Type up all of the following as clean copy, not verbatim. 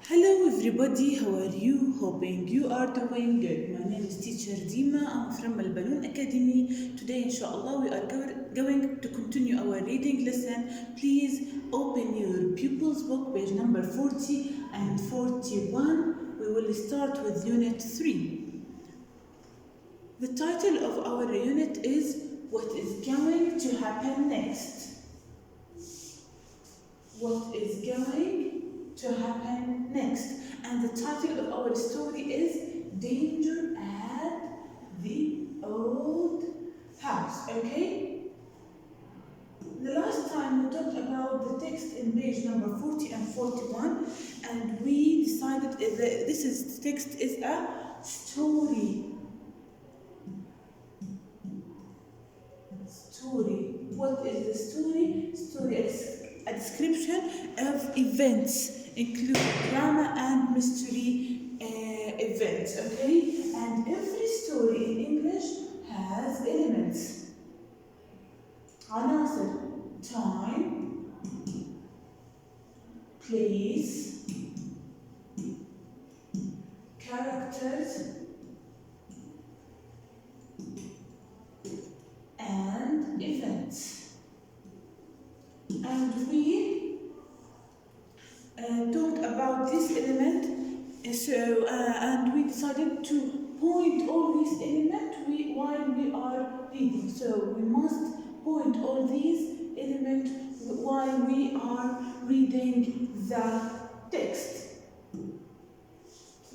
Hello everybody, how are you? Hoping you are doing good. My name is teacher Dima. I'm from Balloon Academy. Today, inshallah, we are going to continue our reading lesson. Please open your pupils book, page number 40 and 41. We will start with unit 3. The title of our unit is What is going to happen next? What is going to happen next? And the title of our story is Danger at the Old House. Okay? The last time we talked about the text in page number 40 and 41, and we decided that this text is a story. What is the story? Story is a description of events, including drama and mystery events, okay? And every story in English has elements. عناصر: time, place, characters, and events. And we talked about this element, and we decided to point all these elements while we are reading. So we must point all these elements while we are reading the text.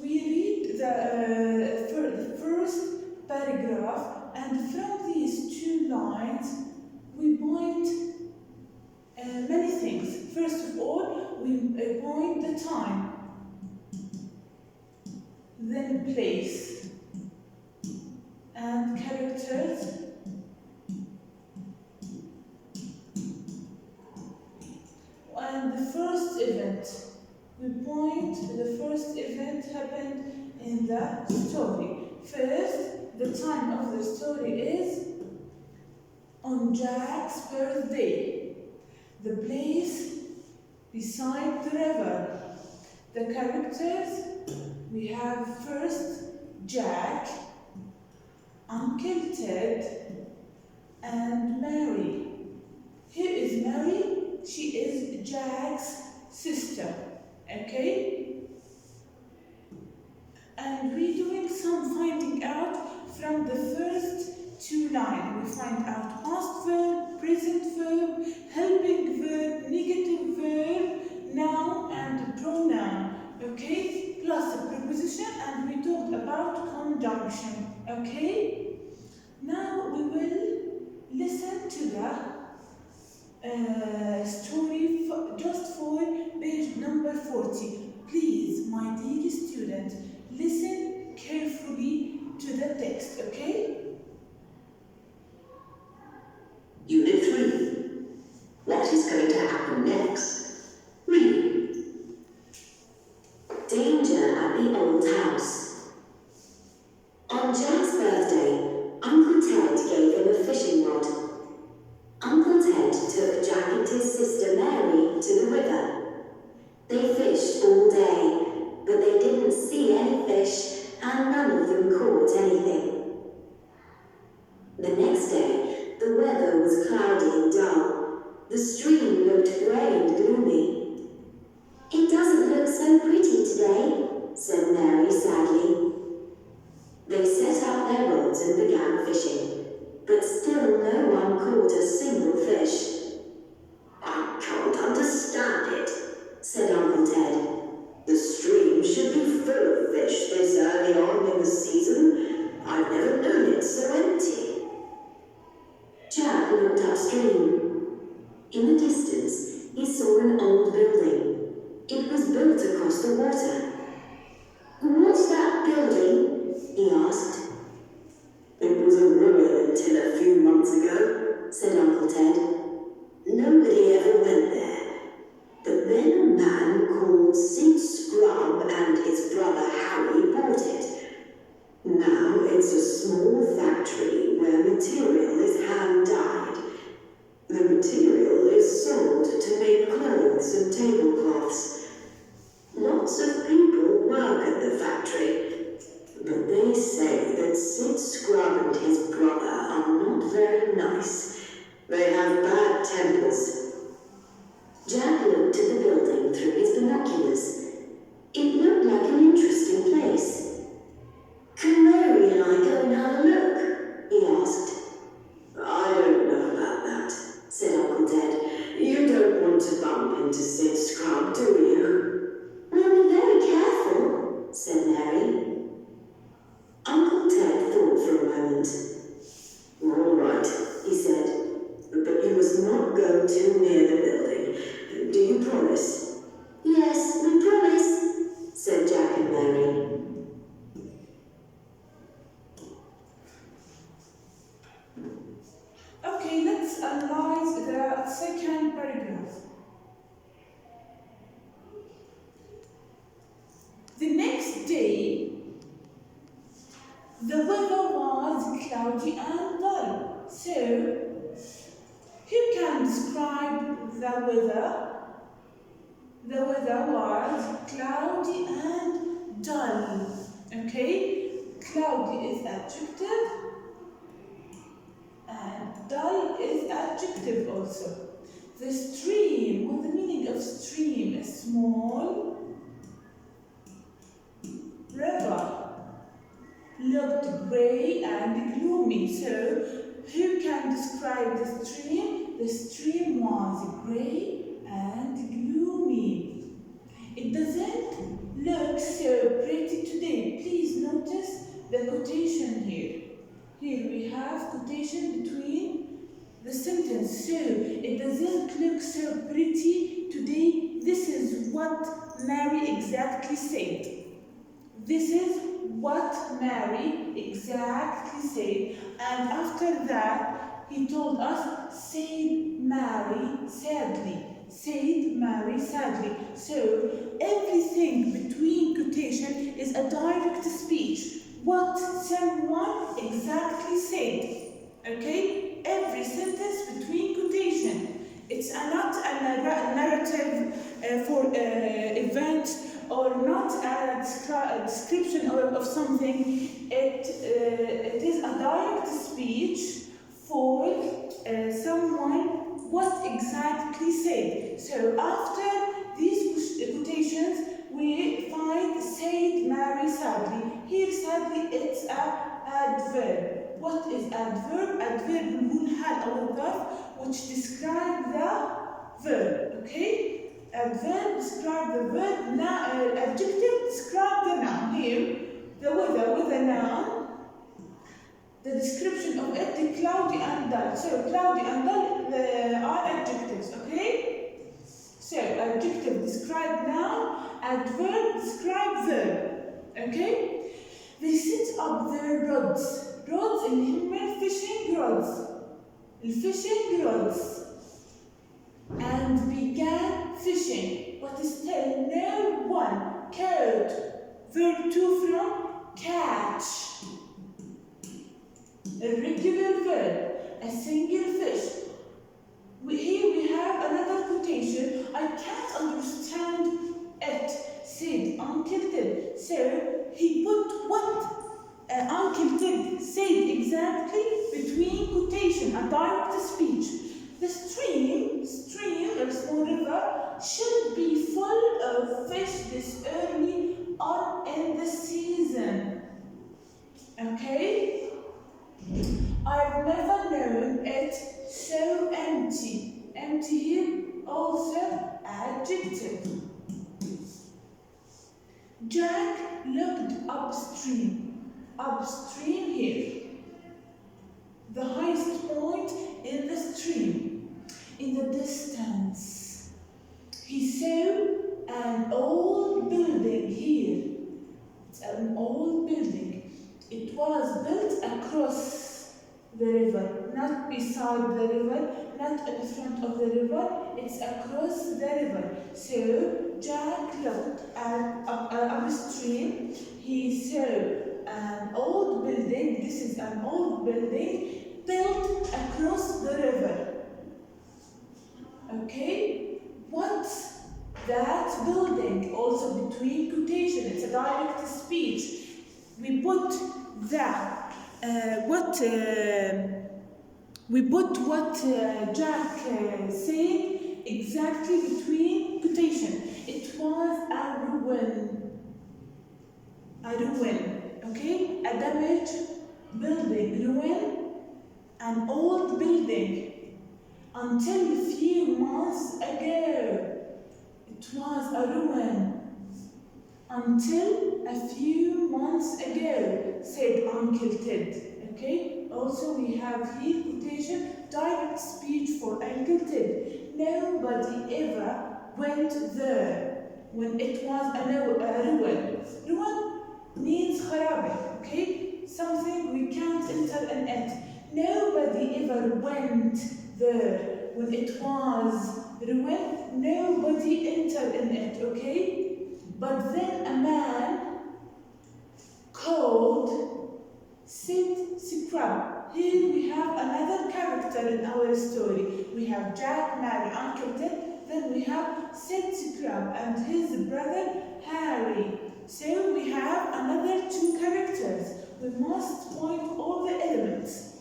We read the first paragraph, and from these two lines we point many things. First of all, we point the time, then place, and characters, and the first event. We point the first event happened in the story. First, the time of the story is on Jack's birthday. The place beside the river. The characters, we have first Jack, Uncle Ted, and Mary. Here is Mary. She is Jack's sister. Okay? And we're doing some finding out from the first two lines. We find out past verb, present verb, helping verb, negative verb, noun and pronoun. Okay? Plus a preposition, and we talked about conjunction. Okay? Now we will listen to the story just for page number 40. Please, my dear student, listen carefully to the text. Okay? Unit 3. What is going to happen next? Read. Danger at the old house. On Jack's birthday, Uncle Ted gave him a fishing rod. Uncle Ted took Jack and his sister Mary to the river. They fished all day, but they didn't see any fish, and none of them caught anything. The next day, the weather was cloudy and dull. The stream looked grey and gloomy. "It doesn't look so pretty today," said Mary sadly. They set out their rods and began fishing, but still no one caught a single fish. "I can't understand it," said Uncle Ted. "The stream should be full of fish this early on in the season. I've never known it so empty." Jack looked upstream. In the distance, he saw an old building. It was built across the water. "What's that building?" he asked. "It was a ruin until a few months ago," said Uncle Ted. today, the weather was cloudy and dull. So, who can describe the weather? The weather was cloudy and dull. Okay? Cloudy is adjective and dull is adjective also. The stream, what the meaning of stream? A small river, looked grey and gloomy. So, who can describe the stream? The stream was grey and gloomy. It doesn't look so pretty today. Please notice the quotation here. Here we have quotation between the sentence. So, it doesn't look so pretty today. This is what Mary exactly said. This is what Mary exactly said. And after that, he told us, said Mary sadly. Said Mary sadly. So, everything between quotation is a direct speech. What someone exactly said. Okay? Every sentence between quotation. It's not a narrative for event or not a description of something. It is a direct speech for someone what exactly said. So after these quotations, we find said Mary sadly. Here sadly it's a adverb. What is adverb? Adverb منحل أو الظرف which describe the verb. Okay? Adverb describe the verb. Adjective describe the noun. Here, the weather with a noun. The description of it, the cloudy and dull. So cloudy and dull are adjectives. Okay? So adjective describe noun. Adverb describe verb. Okay? They set up their rods. Rods اللي هم fishing rods. Fishing rods. And began fishing. But still no one caught. Verb to from catch. A regular verb. A single fish. Here we have another quotation. I can't understand it, said Uncle Ted. So he put what Uncle Ted said exactly between quotation, a direct speech. The stream or small river should be full of fish this early on in the season. Okay? I've never known it so empty. Empty here also adjective. Jack looked upstream. Upstream here. The highest point in the stream. In the distance. He saw an old building here. It's an old building. It was built across the river, not beside the river, not in front of the river, it's across the river. So Jack looked upstream. He saw an old building, this is an old building, built across the river. Okay, what's that building? Also between quotation, it's a direct speech. We put what Jack said exactly between quotation. It was a ruin. A ruin, okay? A damaged building, ruin, an old building. Until a few months ago, it was a ruin. Until a few months ago, said Uncle Ted. Okay? Also, we have here quotation, direct speech for Uncle Ted. Nobody ever went there when it was a ruin. Ruin means kharabe, okay? Something we can't enter in it. Nobody ever went there when it was ruin. Nobody entered in it, okay? But then a man Crab. Here we have another character in our story. We have Jack, Mary, Uncle Ted. Then we have Sid Crab and his brother Harry. So we have another two characters. We must point all the elements.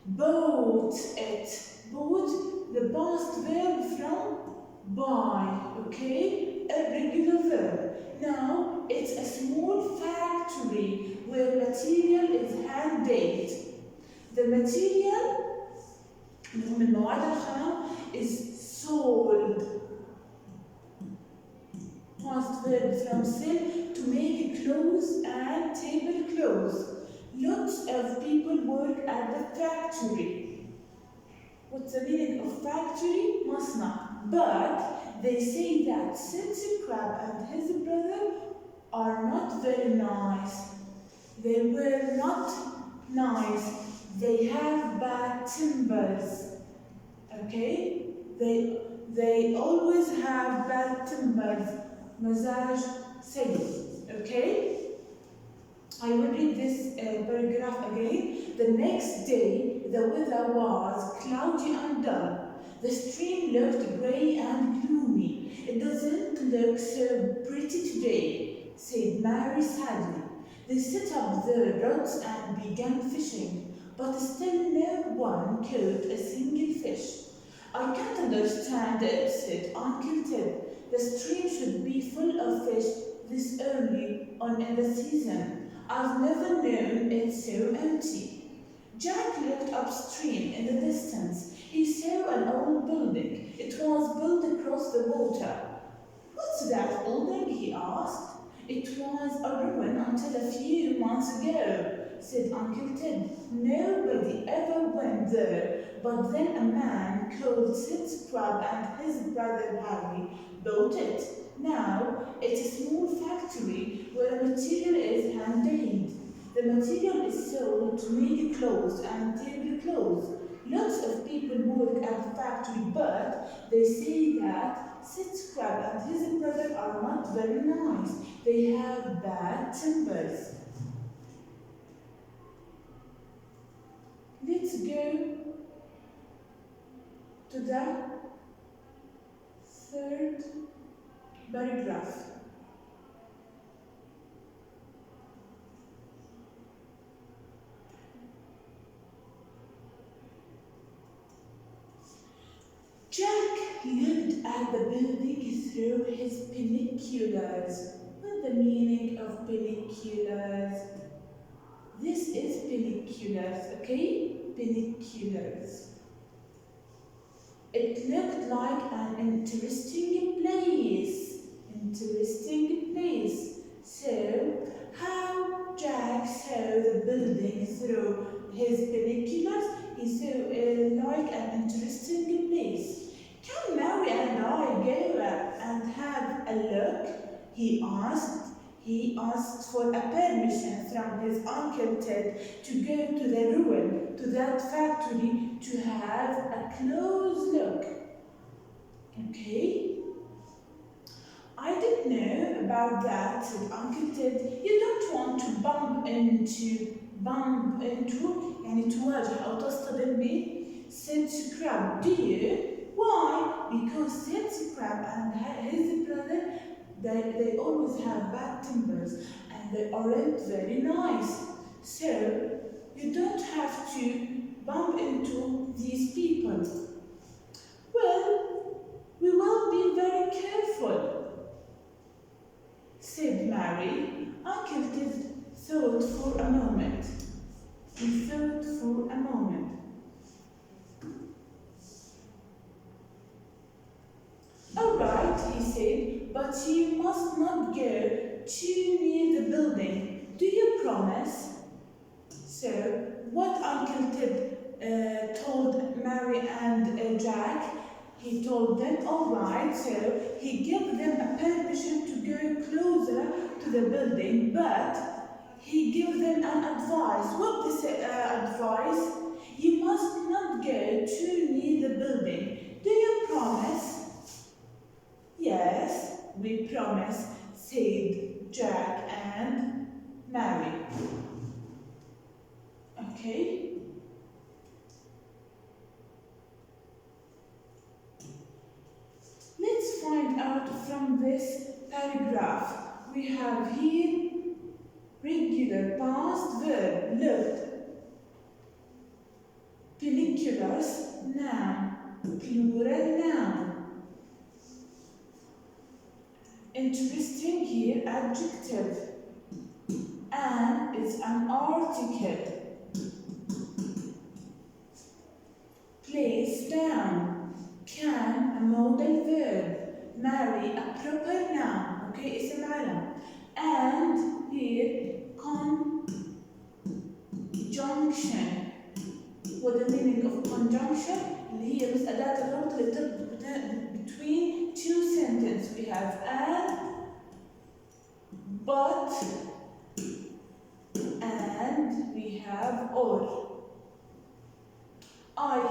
Bought it. Bought, the past verb from buy. Okay? A regular verb. Now, it's a small factory where material is hand-made. The material من المواد الخام is sold. Past verb from sell, to make clothes and tablecloths. Lots of people work at the factory. What's the meaning of factory? مصنع. But they say that Sid Crab and his brother are not very nice. They were not nice. They have bad timbers. Okay? They always have bad timbers. مزاج سيء. Okay? I will read this paragraph again. The next day, the weather was cloudy and dull. The stream looked grey and gloomy. It doesn't look so pretty today, said Mary sadly. They set up the rods and began fishing, but still no one caught a single fish. I can't understand it, said Uncle Ted. The stream should be full of fish this early on in the season. I've never known it so empty. Jack looked upstream in the distance. He saw an old building. It was built across the water. What's that building? He asked. It was a ruin until a few months ago, said Uncle Ted. Nobody ever went there. But then a man called Sid Crab and his brother Harry built it. Now, it's a small factory where the material is hand-made. The material is sold to make clothes and tablecloths. Lots of people work at the factory, but they say that Sid Crab and his brother are not very nice. They have bad timbers. Let's go to the third paragraph. Jack looked at the building through his binoculars. What's the meaning of binoculars? This is binoculars, okay? Binoculars. It looked like an interesting place. Interesting place. So, how Jack saw the building through his binoculars, he saw like an interesting place. Can Mary and I go and have a look? He asked. He asked for a permission from his Uncle Ted to go to the ruin, to that factory, to have a close look. Okay? I didn't know about that, said Uncle Ted. You don't want to bump into يعني تواجه أو تصطدم به Sid Crab, do you? Why? Because Sid Crab and his brother, they always have bad timbers and they aren't very nice. So, you don't have to bump into these people. Well, we will be very careful, said Mary. Uncle Ted thought for a moment. He thought for a moment. All right, he said, but you must not go too near the building. Do you promise? So, what Uncle Ted told Mary and Jack, he told them, all right, so he gave them a permission to go closer to the building, but he gave them an advice. What is advice? You must not go too near the building. Do you promise? Yes, we promise, said Jack and Mary. Okay. Let's find out from this paragraph. We have here regular past verb, looked. Pelliculars, noun, plural noun. Interesting here, adjective. And is an article. Place noun. Can a modal verb. Marry a proper noun. Okay, اسم علم. And here conjunction. What the meaning of conjunction? اللي هي بس أداة الربط اللي تربط between two sentences. We have and, but, and we have or.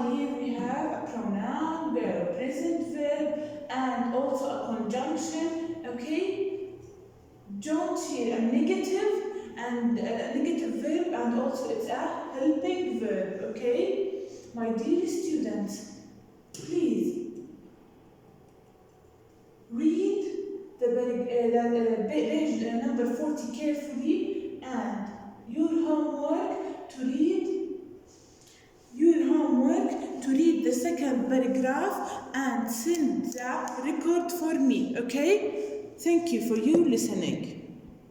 Here we have a pronoun, verb, present verb, and also a conjunction. Okay. Don't here a negative and a negative verb, and also it's a helping verb. Okay, my dear students, please read the page number 40 carefully, and your homework to read the second paragraph and send the record for me. Okay, thank you for your listening.